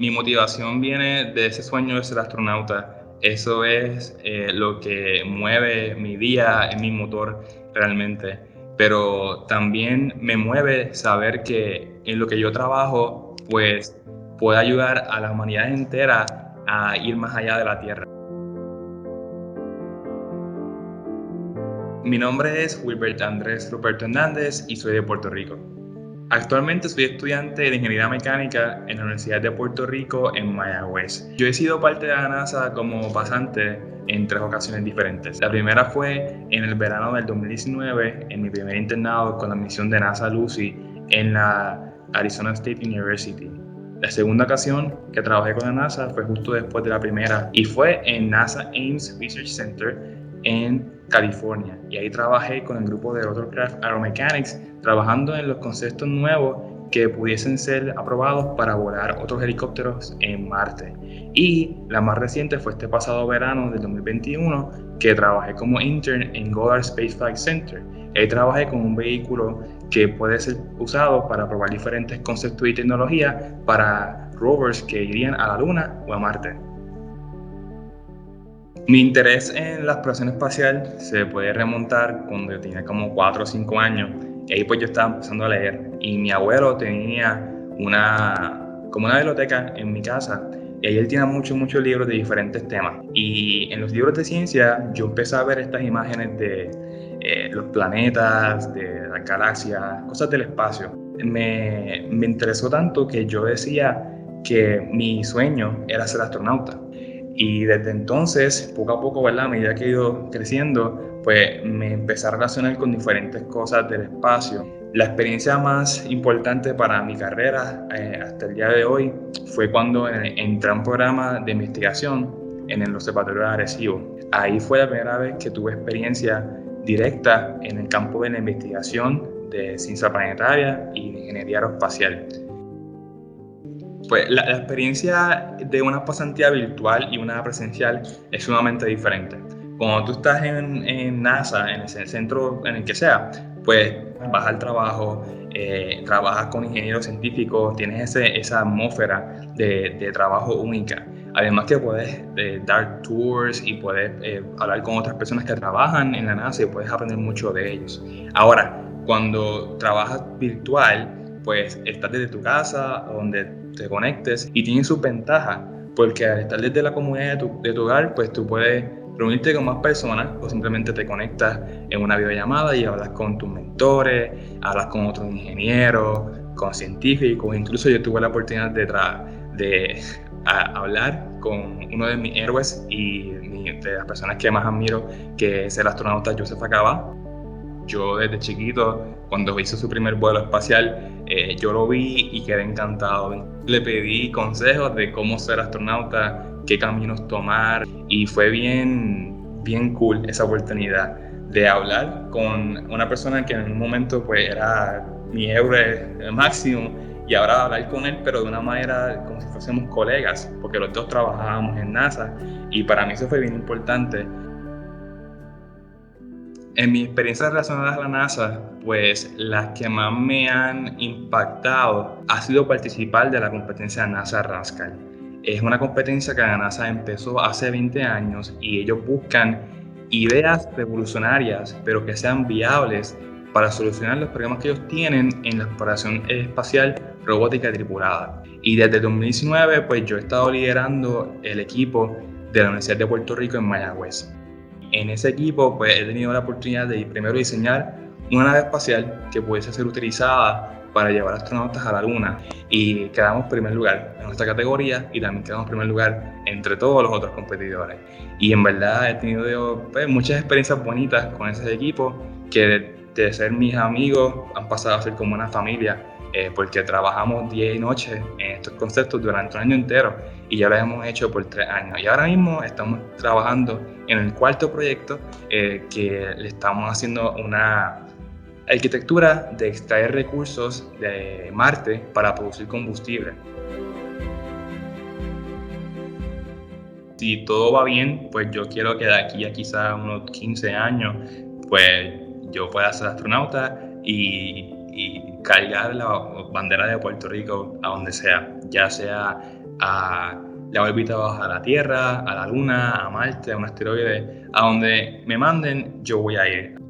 Mi motivación viene de ese sueño de ser astronauta. Eso es lo que mueve mi día, es mi motor realmente. Pero también me mueve saber que en lo que yo trabajo, pues puedo ayudar a la humanidad entera a ir más allá de la Tierra. Mi nombre es Wilbert Andrés Ruperto Hernández y soy de Puerto Rico. Actualmente soy estudiante de Ingeniería Mecánica en la Universidad de Puerto Rico en Mayagüez. Yo he sido parte de la NASA como pasante en 3 ocasiones diferentes. La primera fue en el verano del 2019, en mi primer internado con la misión de NASA Lucy en la Arizona State University. La segunda ocasión que trabajé con la NASA fue justo después de la primera y fue en NASA Ames Research Center en California, y ahí trabajé con el grupo de Rotorcraft Aeromechanics trabajando en los conceptos nuevos que pudiesen ser aprobados para volar otros helicópteros en Marte. Y la más reciente fue este pasado verano del 2021 que trabajé como intern en Goddard Space Flight Center. Ahí trabajé con un vehículo que puede ser usado para probar diferentes conceptos y tecnología para rovers que irían a la Luna o a Marte. Mi interés en la exploración espacial se puede remontar cuando yo tenía como 4 o 5 años, y ahí pues yo estaba empezando a leer, y mi abuelo tenía como una biblioteca en mi casa, y ahí él tenía muchos libros de diferentes temas, y en los libros de ciencia yo empecé a ver estas imágenes de los planetas, de las galaxias, cosas del espacio. Me interesó tanto que yo decía que mi sueño era ser astronauta. Y desde entonces, poco a poco, ¿verdad? A medida que he ido creciendo, pues me empecé a relacionar con diferentes cosas del espacio. La experiencia más importante para mi carrera hasta el día de hoy fue cuando entré a un programa de investigación en el Observatorio de Arecibo. Ahí fue la primera vez que tuve experiencia directa en el campo de la investigación de ciencia planetaria y de ingeniería aeroespacial. Pues la experiencia de una pasantía virtual y una presencial es sumamente diferente. Cuando tú estás en NASA, en el centro en el que sea, pues vas al trabajo, trabajas con ingenieros científicos, tienes esa atmósfera de trabajo única. Además que puedes dar tours y puedes hablar con otras personas que trabajan en la NASA y puedes aprender mucho de ellos. Ahora, cuando trabajas virtual, pues estás desde tu casa, donde te conectes, y tiene sus ventajas, porque al estar desde la comunidad de tu hogar, pues tú puedes reunirte con más personas o simplemente te conectas en una videollamada y hablas con tus mentores, hablas con otros ingenieros, con científicos. Incluso yo tuve la oportunidad de hablar con uno de mis héroes y de las personas que más admiro, que es el astronauta Joseph Acaba. Yo desde chiquito, cuando hizo su primer vuelo espacial, yo lo vi y quedé encantado. Le pedí consejos de cómo ser astronauta, qué caminos tomar, y fue bien cool esa oportunidad de hablar con una persona que en un momento pues era mi héroe máximo, y ahora hablar con él, pero de una manera como si fuésemos colegas, porque los dos trabajábamos en NASA, y para mí eso fue bien importante. En mis experiencias relacionadas a la NASA, pues las que más me han impactado ha sido participar de la competencia NASA Rascal. Es una competencia que la NASA empezó hace 20 años y ellos buscan ideas revolucionarias, pero que sean viables para solucionar los problemas que ellos tienen en la exploración espacial robótica tripulada. Y desde 2019, pues yo he estado liderando el equipo de la Universidad de Puerto Rico en Mayagüez. En ese equipo pues he tenido la oportunidad de primero diseñar una nave espacial que pudiese ser utilizada para llevar astronautas a la Luna, y quedamos primer lugar en nuestra categoría y también quedamos primer lugar entre todos los otros competidores. Y en verdad he tenido pues, muchas experiencias bonitas con ese equipo que de ser mis amigos han pasado a ser como una familia, porque trabajamos día y noche en estos conceptos durante un año entero y ya lo hemos hecho por 3 años. Y ahora mismo estamos trabajando en el 4º proyecto que le estamos haciendo una arquitectura de extraer recursos de Marte para producir combustible. Si todo va bien, pues yo quiero que de aquí a quizás unos 15 años, pues yo pueda ser astronauta y cargar la bandera de Puerto Rico a donde sea, ya sea a la órbita baja a la Tierra, a la Luna, a Marte, a un asteroide, a donde me manden, yo voy a ir.